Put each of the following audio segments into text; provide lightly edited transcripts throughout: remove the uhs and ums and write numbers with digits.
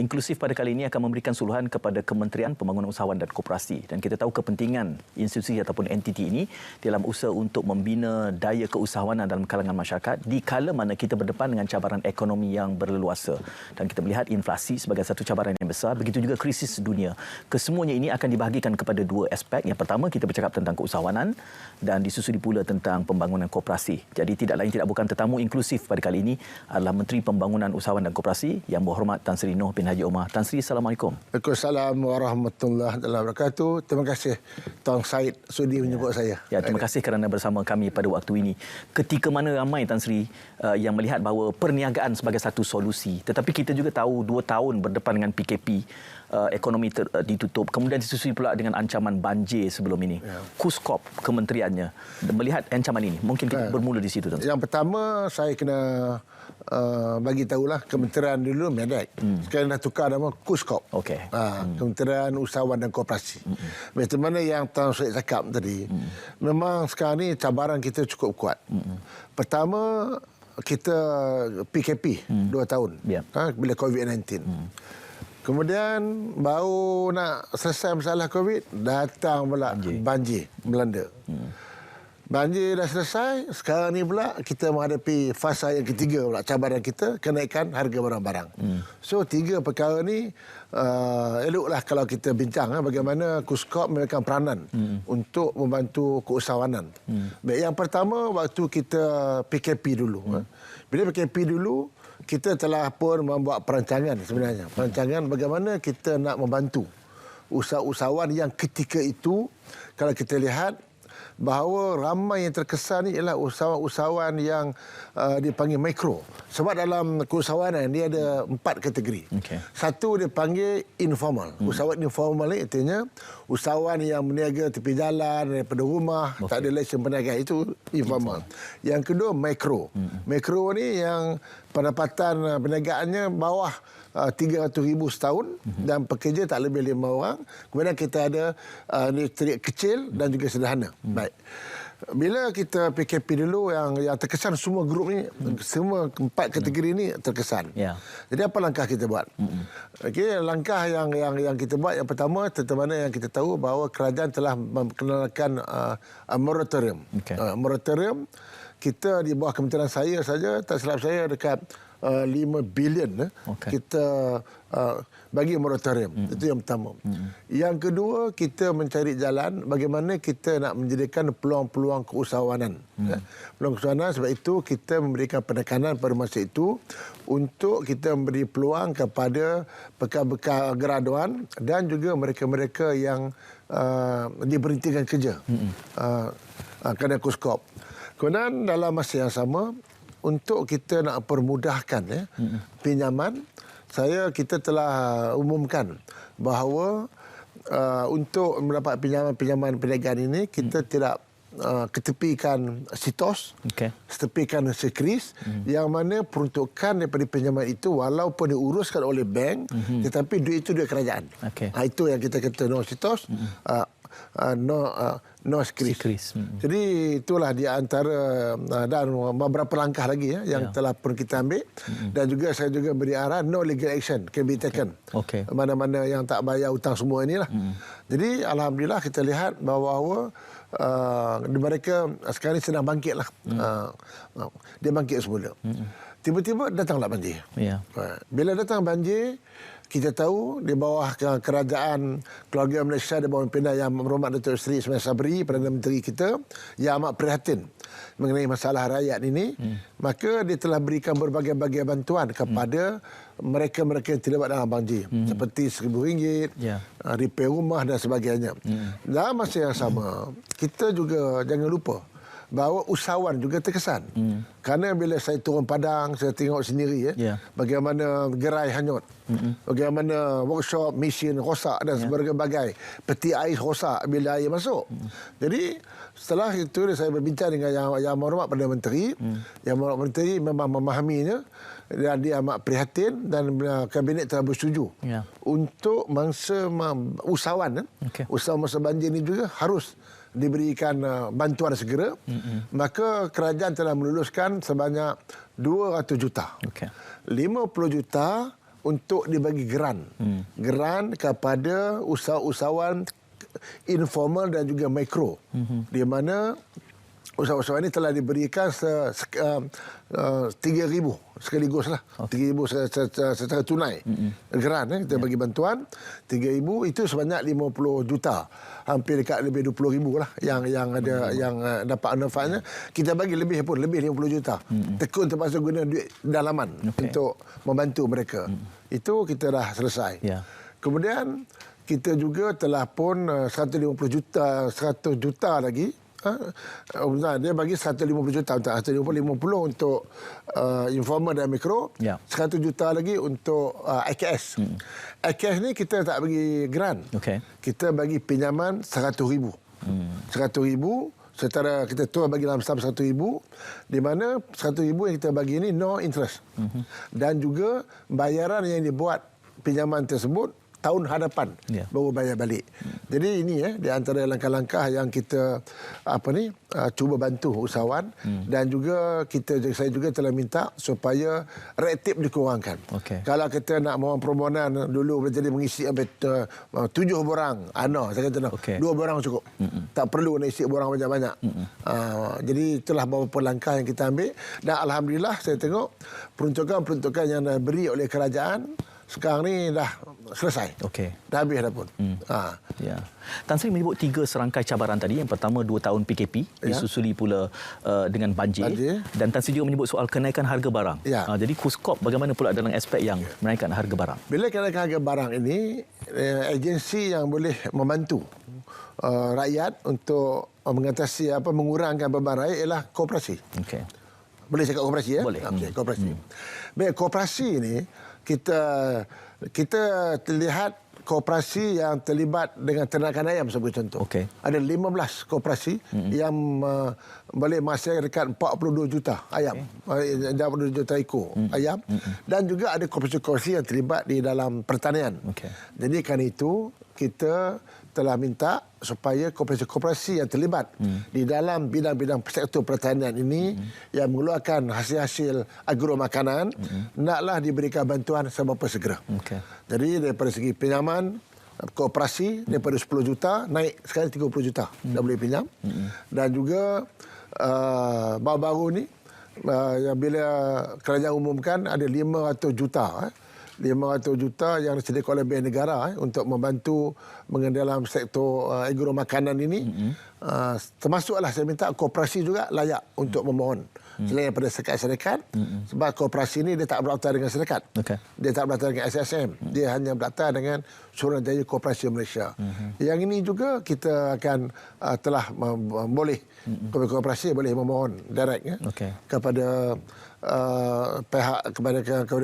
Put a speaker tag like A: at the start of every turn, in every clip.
A: Inklusif pada kali ini akan memberikan suluhan kepada Kementerian Pembangunan Usahawan dan Koperasi, dan kita tahu kepentingan institusi ataupun entiti ini dalam usaha untuk membina daya keusahawanan dalam kalangan masyarakat di kala mana kita berdepan dengan cabaran ekonomi yang berleluasa, dan kita melihat inflasi sebagai satu cabaran yang besar, begitu juga krisis dunia. Kesemuanya ini akan dibahagikan kepada dua aspek. Yang pertama, kita bercakap tentang keusahawanan dan disusuli pula tentang pembangunan koperasi. Jadi tidak lain tidak bukan tetamu inklusif pada kali ini adalah Menteri Pembangunan Usahawan dan Koperasi Yang Berhormat Tan Sri Noh bin Haji Omar. Tan Sri, Assalamualaikum.
B: Waalaikumsalam warahmatullahi wabarakatuh. Terima kasih Tuan Syed sudi menyebut saya.
A: Ya, terima kasih kerana bersama kami pada waktu ini. Ketika mana ramai Tan Sri yang melihat bahawa perniagaan sebagai satu solusi, tetapi kita juga tahu 2 tahun berdepan dengan PKP, ekonomi ditutup, kemudian disusuli pula dengan ancaman banjir sebelum ini. Ya. Kuskop kementeriannya melihat ancaman ini. Mungkin kita bermula di situ, Tan Sri.
B: Yang pertama saya kena bagi tahulah kementerian dulu Medek. Sekarang dah tukar nama Kuskop.
A: Okey.
B: Kementerian Usahawan dan Koperasi. Macam mana yang Tuan Syed cakap tadi, memang sekarang ni cabaran kita cukup kuat. Pertama, kita PKP 2 tahun. Bila COVID-19. Kemudian baru nak selesai masalah COVID, datang pula banjir melanda. Banjir dah selesai, sekarang ni pula kita menghadapi fasa yang ketiga pula, cabaran kita, kenaikan harga barang-barang. So, 3 perkara ni eloklah kalau kita bincang bagaimana Kuskop memainkan peranan untuk membantu keusahawanan. Baik, yang pertama, waktu kita PKP dulu. Bila PKP dulu, kita telah pun membuat perancangan sebenarnya. Perancangan bagaimana kita nak membantu usahawan yang ketika itu, kalau kita lihat, bahawa ramai yang terkesan ni ialah usahawan yang dipanggil mikro. Sebab dalam keusahawanan dia ada 4 kategori. Satu dia panggil informal. Usahawan informal ni artinya usahawan yang berniaga tepi jalan, daripada rumah, tak ada lesen perniagaan, itu informal. Yang kedua mikro. Mikro ni yang pendapatan perniagaannya bawah 300,000 setahun dan pekerja tak lebih 5 orang. Kemudian kita ada kecil dan juga sederhana. Baik. Bila kita PKP dulu yang terkesan semua grup ni, semua 4 kategori ni terkesan. Jadi apa langkah kita buat? Okey, langkah yang kita buat, yang pertama, tentang mana yang kita tahu bahawa kerajaan telah memperkenalkan moratorium. Moratorium kita di bawah kementerian saya saja, tak silap saya dekat 5 bilion kita bagi moratorium. Itu yang pertama. Yang kedua, kita mencari jalan bagaimana kita nak menjadikan peluang-peluang keusahawanan. Peluang keusahawanan, sebab itu kita memberikan penekanan pada masa itu untuk kita memberi peluang kepada bekal-bekal graduan dan juga mereka-mereka yang diberhentikan kerja kerana Kuskop. Kemudian dalam masa yang sama, untuk kita nak permudahkan pinjaman, kita telah umumkan bahawa untuk mendapat pinjaman perniagaan ini, kita tidak ketepikan SITOS, ketepikan SEKRIS, yang mana peruntukan daripada pinjaman itu walaupun diuruskan oleh bank, tetapi duit itu duit kerajaan. Itu yang kita kata no SITOS, no SEKRIS. Jadi itulah di antara dan beberapa langkah lagi yang telah pun kita ambil. Dan juga saya juga beri arahan no legal action can be taken. Mana-mana yang tak bayar hutang semua inilah. Jadi alhamdulillah kita lihat bahawa mereka sekarang ini sedang bangkitlah. Dia bangkit semula. Tiba-tiba datanglah banjir. Bila datang banjir, kita tahu di bawah kerajaan keluarga Malaysia, di bawah pimpinan Yang Berhormat Datuk Seri Ismail Sabri, Perdana Menteri kita, yang amat prihatin mengenai masalah rakyat ini, maka dia telah berikan berbagai-bagai bantuan kepada mereka-mereka yang terlibat dalam banjir, seperti RM1,000, repair rumah dan sebagainya. Dalam masa yang sama, kita juga jangan lupa bahawa usahawan juga terkesan. Kerana bila saya turun padang, saya tengok sendiri bagaimana gerai hanyut, bagaimana workshop, mesin rosak dan sebagainya, peti air rosak bila air masuk. Jadi setelah itu saya berbincang dengan Yang Berhormat Perdana Menteri. Yang Berhormat Menteri memang memahaminya dan dia amat prihatin, dan kabinet telah bersetuju untuk mangsa usahawan, usahawan masa banjir ini juga harus diberikan bantuan segera. Maka kerajaan telah meluluskan sebanyak 200 juta. 50 juta untuk dibagi geran. Geran kepada usahawan informal dan juga mikro. Di mana usahawan ini telah diberikan 3,000 sekaligus lah. 3,000 secara tunai. Geran, kita bagi bantuan. 3,000 itu sebanyak 50 juta. Hampir dekat lebih 20,000 lah yang ada yang dapat manfaatnya. Kita bagi lebih 50 juta. Tekun terpaksa guna duit dalaman untuk membantu mereka. Itu kita dah selesai. Kemudian kita juga telah pun 150 juta lagi. Dia bagi 150 juta untuk 150 untuk informal dan mikro, 100 juta lagi untuk IKS. IKS ni kita tak bagi grant. Kita bagi pinjaman 100,000. 100,000 secara kita tua bagi dalam sum 100,000, di mana 100,000 yang kita bagi ini no interest. Dan juga bayaran yang dibuat pinjaman tersebut tahun hadapan baru bayar balik. Jadi ini di antara langkah-langkah yang kita cuba bantu usahawan, dan juga saya juga telah minta supaya red tape dikurangkan. Kalau kita nak mohon permohonan dulu jadi mengisi 7 borang, saya kata 2 borang cukup. Tak perlu nak isi borang banyak-banyak. Jadi itulah beberapa langkah yang kita ambil, dan alhamdulillah saya tengok peruntukan yang diberi oleh kerajaan sekarang ni dah selesai. Dah habis dah pun.
A: Tan Sri menyebut 3 serangkai cabaran tadi. Yang pertama 2 tahun PKP, disusuli pula dengan banjir. Dan Tan Sri juga menyebut soal kenaikan harga barang. Jadi KUSKOP bagaimana pula dalam aspek yang menaikkan harga barang?
B: Bila kenaikan harga barang ini, agensi yang boleh membantu rakyat untuk mengatasi mengurangkan beban rakyat ialah koperasi. Boleh cakap koperasi ya?
A: Boleh.
B: Koperasi. Baik, koperasi ini kita lihat koperasi yang terlibat dengan ternakan ayam sebagai contoh. Ada 15 koperasi yang boleh menghasilkan dekat 42 juta ayam. 42 juta ekor ayam. Dan juga ada koperasi-koperasi yang terlibat di dalam pertanian. Jadi kerana itu kita telah minta supaya koperasi-koperasi yang terlibat di dalam bidang-bidang sektor pertanian ini yang mengeluarkan hasil-hasil agro makanan naklah diberikan bantuan seberapa segera. Jadi daripada segi pinjaman koperasi daripada 10 juta naik sekarang 30 juta dah boleh pinjam. Dan juga baru-baru ni bila kerajaan umumkan ada 500 juta 500 juta yang disediakan oleh Bank Negara untuk membantu dalam sektor agro makanan ini. Termasuklah saya minta koperasi juga layak untuk memohon. Selain daripada syarikat, sebab koperasi ini dia tak berdaftar dengan syarikat. Dia tak berdaftar dengan SSM. Dia hanya berdaftar dengan Suruhanjaya Koperasi Malaysia. Yang ini juga kita akan telah boleh koperasi boleh memohon direct kepada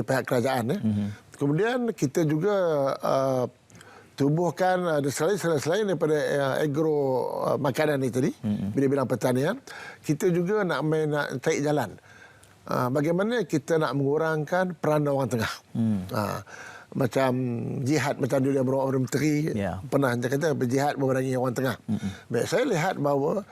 B: pihak kerajaan. Kemudian kita juga tubuhkan selain daripada agro makanan ini tadi, bidang-bidang pertanian, kita juga nak tarik jalan bagaimana kita nak mengurangkan peranan orang tengah. Macam jihad, macam dulu yang orang menteri pernah kata berjihad memerangi orang tengah. Baik, saya lihat bahawa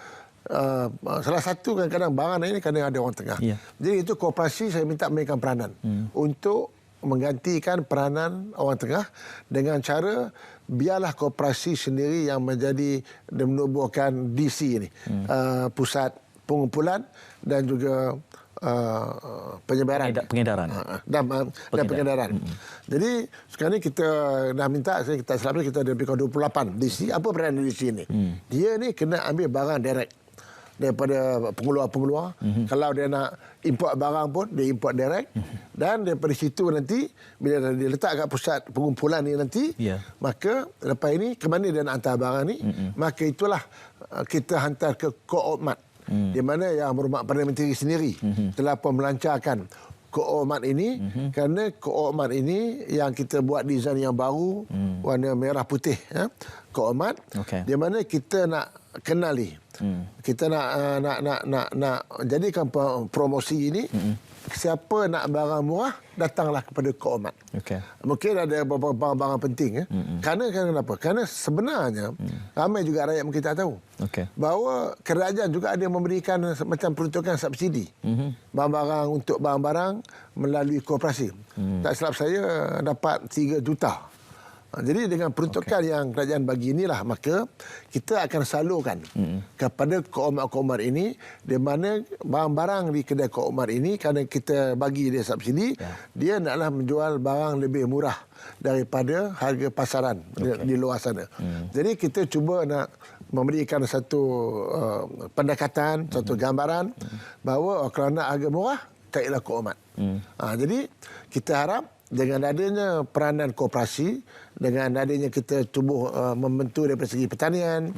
B: salah satu kadang-kadang barang ini kadang ada orang tengah. Jadi itu koperasi saya minta mainkan peranan untuk menggantikan peranan orang tengah dengan cara biarlah koperasi sendiri yang menjadi dan menubuhkan DC ini, pusat pengumpulan dan juga penyebaran dan pengedaran. Jadi sekarang ni kita dah minta, kita selama kita ada lebih kurang 28 DC. Apa peranan DC ini? Dia ni kena ambil barang direct daripada pengeluar-pengeluar. Kalau dia nak import barang pun dia import direct. Dan daripada situ nanti bila dia letak kat pusat pengumpulan ni nanti, maka lepas ini ke mana dia nak hantar barang ni, maka itulah kita hantar ke Koopmat, di mana yang berhormat Perdana Menteri sendiri telah pun melancarkan Koopmat ini. Kerana Koopmat ini yang kita buat desain yang baru, warna merah putih, Koopmat, di mana kita nak kenali, kita nak jadikan promosi ini siapa nak barang murah, datanglah kepada Koomat.
A: Okey.
B: Mungkin ada beberapa barang-barang penting. Kerana kenapa? Kerana sebenarnya ramai juga rakyat mungkin tak tahu.
A: Okey.
B: Bahawa kerajaan juga ada memberikan macam peruntukan subsidi. Barang-barang untuk barang-barang melalui koperasi. Tak silap saya dapat 3 juta. Jadi dengan peruntukan yang kerajaan bagi inilah, maka kita akan salurkan kepada Koomat-Koomat ini, di mana barang-barang di kedai Koomat ini, kerana kita bagi dia subsidi, dia naklah menjual barang lebih murah daripada harga pasaran di luar sana. Jadi kita cuba nak memberikan satu pendekatan, satu gambaran bahawa kerana harga murah, carilah Koomat. Jadi kita harap dengan adanya peranan koperasi, dengan adanya kita cuba membentuk daripada segi pertanian,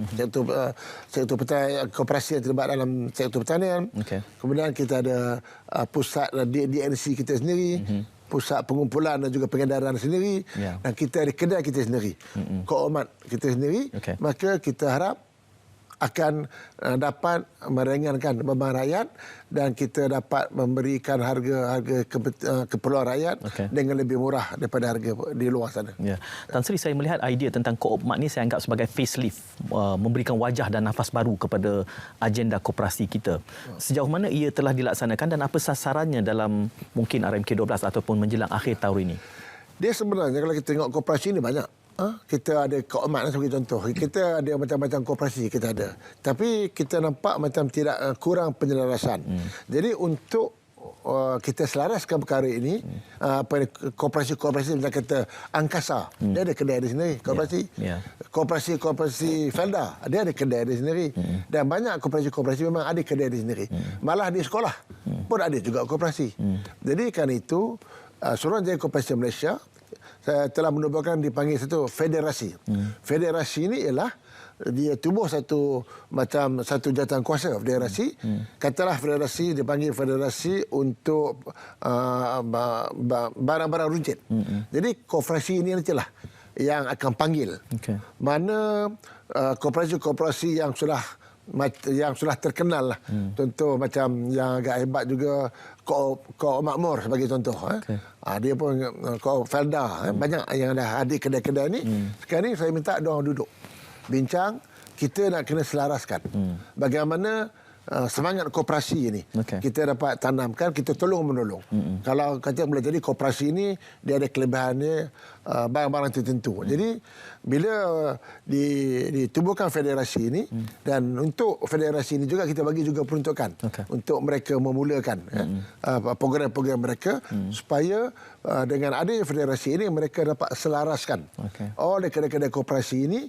B: sektor pertanian, koperasi yang terlibat dalam sektor pertanian. Kemudian kita ada pusat DNC kita sendiri, pusat pengumpulan dan juga pengedaran sendiri, dan kita ada kedai kita sendiri, Koomat kita sendiri. Maka kita harap akan dapat meringankan beban rakyat dan kita dapat memberikan harga keperluan rakyat dengan lebih murah daripada harga di luar sana.
A: Ya. Tan Sri, saya melihat idea tentang Koomat ni saya anggap sebagai facelift, memberikan wajah dan nafas baru kepada agenda koperasi kita. Sejauh mana ia telah dilaksanakan dan apa sasarannya dalam mungkin RMK12 ataupun menjelang akhir tahun ini?
B: Dia sebenarnya kalau kita tengok koperasi ini banyak. Kita ada Koomat sebagai contoh. Kita ada macam-macam koperasi kita ada. Tapi kita nampak macam tidak kurang penyelarasan. Jadi untuk kita selaraskan perkara ini, koperasi-koperasi macam kata Angkasa, dia ada kedai dia sendiri, koperasi. Koperasi Felda, dia ada kedai dia sendiri. Dan banyak koperasi-koperasi memang ada kedai dia sendiri. Malah di sekolah pun ada juga koperasi. Jadi kan itu, Suruhanjaya Koperasi Malaysia saya telah menubuhkan dipanggil satu federasi. Federasi ini ialah dia tubuh satu jawatan kuasa federasi. Katalah federasi dipanggil federasi untuk barang-barang runcit. Jadi koperasi ini nantilah yang akan panggil. Mana koperasi-koperasi yang sudah terkenal lah. Contoh macam yang agak hebat juga Ko Makmur sebagai contoh. Dia pun Ko Felda, banyak yang ada kedai-kedai ni. Sekarang ni saya minta diorang duduk bincang, kita nak kena selaraskan bagaimana semangat koperasi ini kita dapat tanamkan, kita tolong-menolong. Kalau kata boleh jadi koperasi ini dia ada kelebihannya barang-barang tertentu. Jadi bila ditubuhkan federasi ini, dan untuk federasi ini juga kita bagi juga peruntukan untuk mereka memulakan program-program mereka supaya dengan adanya federasi ini mereka dapat selaraskan oleh kedai-kedai koperasi ini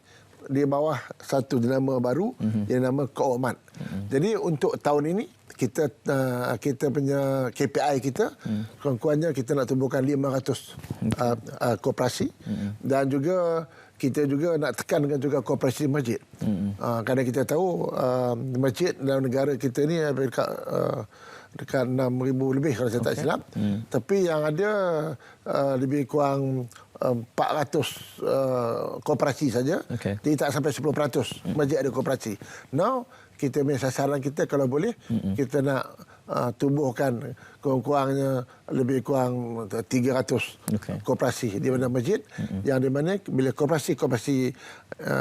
B: di bawah satu nama baru yang nama Koomat. Jadi untuk tahun ini kita punya KPI kita kurang-kurangnya kita nak tumbuhkan 500 koperasi dan juga kita juga nak tekankan juga koperasi masjid. Kerana kita tahu masjid dalam negara kita ni dekat 6,000 lebih kalau saya tak silap. Tapi yang ada lebih kurang 400 koperasi saja. Jadi tak sampai 10% masjid ada koperasi. Now kita punya sasaran kita kalau boleh kita nak tubuhkan kurang-kurangnya lebih kurang 300 koperasi di mana masjid, yang di mana bila koperasi-koperasi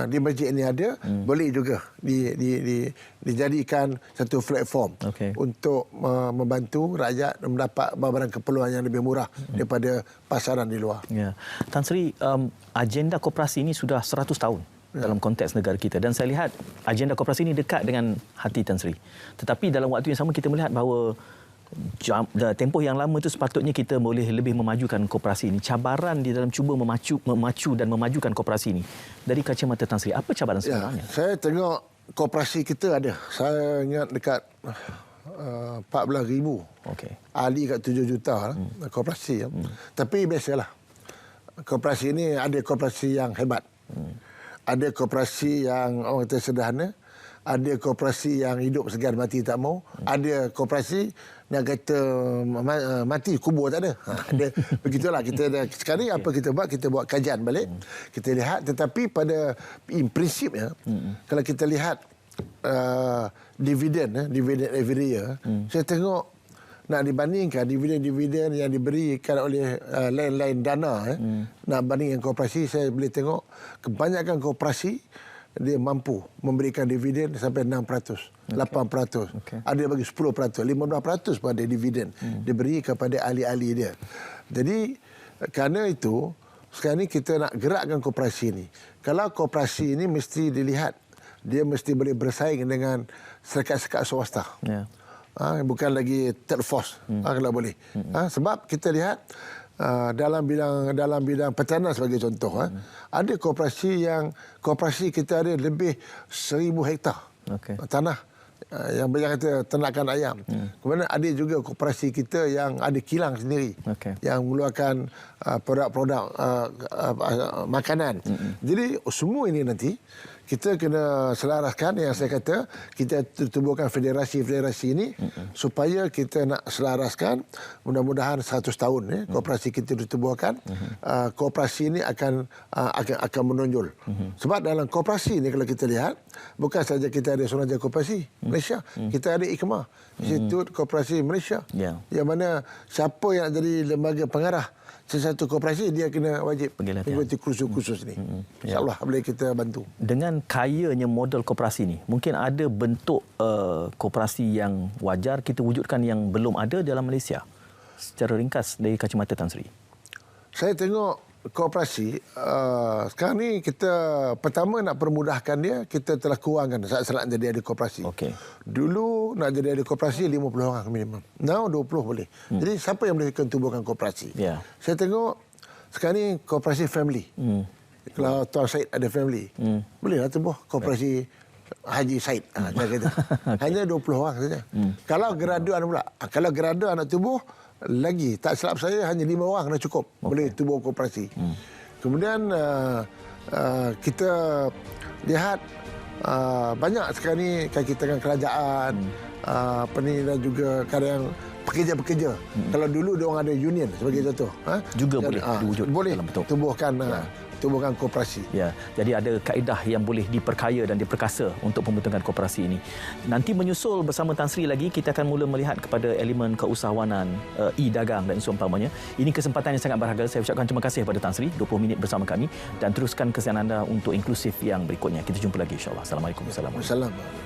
B: di masjid ini ada, boleh juga dijadikan satu platform untuk membantu rakyat mendapat barang keperluan yang lebih murah daripada pasaran di luar.
A: Tan Sri, agenda koperasi ini sudah 100 tahun dalam konteks negara kita, dan saya lihat agenda koperasi ini dekat dengan hati Tan Sri. Tetapi dalam waktu yang sama kita melihat bahawa tempoh yang lama itu sepatutnya kita boleh lebih memajukan koperasi ini. Cabaran di dalam cuba memacu dan memajukan koperasi ini dari kacamata Tan Sri, apa cabaran sebenarnya?
B: Saya tengok koperasi kita ada, saya ingat dekat 14,000 ahli kat 7 juta koperasi. Tapi biasalah, koperasi ini ada koperasi yang hebat, ada koperasi yang orang kata sederhana, ada koperasi yang hidup segan mati tak mau, ada koperasi nak kata mati kubur tak ada. Begitulah kita ada. Sekarang apa kita buat? Kita buat kajian balik. Kita lihat, tetapi pada prinsipnya kalau kita lihat dividen every year, saya tengok nak dibandingkan dividen-dividen yang diberikan oleh lain-lain dana nak bandingkan koperasi, saya boleh tengok kebanyakan koperasi dia mampu memberikan dividen sampai 6%, 8%. Okay. Ada yang bagi 10%, 15% pada dividen diberi kepada ahli-ahli dia. Jadi kerana itu sekarang ni kita nak gerakkan koperasi ini. Kalau koperasi ini mesti dilihat dia mesti boleh bersaing dengan syarikat-syarikat swasta. Yeah. Bukan lagi third force kalau boleh. Sebab kita lihat dalam bidang pertanian sebagai contoh, ada koperasi kita ada lebih 1,000 hektar tanah yang banyak kata ternakan ayam. Kemudian ada juga koperasi kita yang ada kilang sendiri yang mengeluarkan produk-produk makanan. Jadi semua ini nanti kita kena selaraskan, yang saya kata kita tubuhkan federasi-federasi ini supaya kita nak selaraskan. Mudah-mudahan 100 tahun koperasi kita ditubuhkan, koperasi ini akan menonjol. Sebab dalam koperasi ini kalau kita lihat, bukan saja kita ada Suruhanjaya Koperasi Malaysia, kita ada IKMA, Institut Koperasi Malaysia, yang mana siapa yang jadi lembaga pengarah sesuatu koperasi, dia kena wajib mengikuti kursus-kursus ni. InsyaAllah boleh kita bantu.
A: Dengan kayanya model koperasi ni, mungkin ada bentuk koperasi yang wajar kita wujudkan yang belum ada dalam Malaysia. Secara ringkas dari kacamata Tan Sri.
B: Saya tengok koperasi sekarang ni kita pertama nak permudahkan dia, kita telah kurangkan saat-saat jadi ada koperasi. Dulu nak jadi ada koperasi 50 orang minimum. Now 20 boleh. Jadi siapa yang boleh tubuhkan koperasi? Saya tengok sekarang ni koperasi family. Kalau Tuan Syed ada family, bolehlah tubuh koperasi Haji Syed. Hanya 20 orang saja. Kalau graduan pula, kalau graduan nak tubuh lagi, tak silap saya hanya 5 orang dah cukup boleh tubuh koperasi. Kemudian kita lihat banyak sekarang ni kaki tangan kerajaan, dan juga kadang pekerja-pekerja. Kalau dulu dia orang ada union sebagai contoh,
A: juga boleh diwujud
B: boleh
A: dalam bentuk
B: tubuhkan koperasi.
A: Jadi ada kaedah yang boleh diperkaya dan diperkasa untuk pembentukan koperasi ini. Nanti menyusul bersama Tan Sri lagi, kita akan mula melihat kepada elemen keusahawanan, e-dagang dan seumpamanya. Ini kesempatan yang sangat berharga. Saya ucapkan terima kasih kepada Tan Sri 20 minit bersama kami, dan teruskan kesihatan anda untuk inklusif yang berikutnya. Kita jumpa lagi insya-Allah. Assalamualaikum.
B: Assalamualaikum.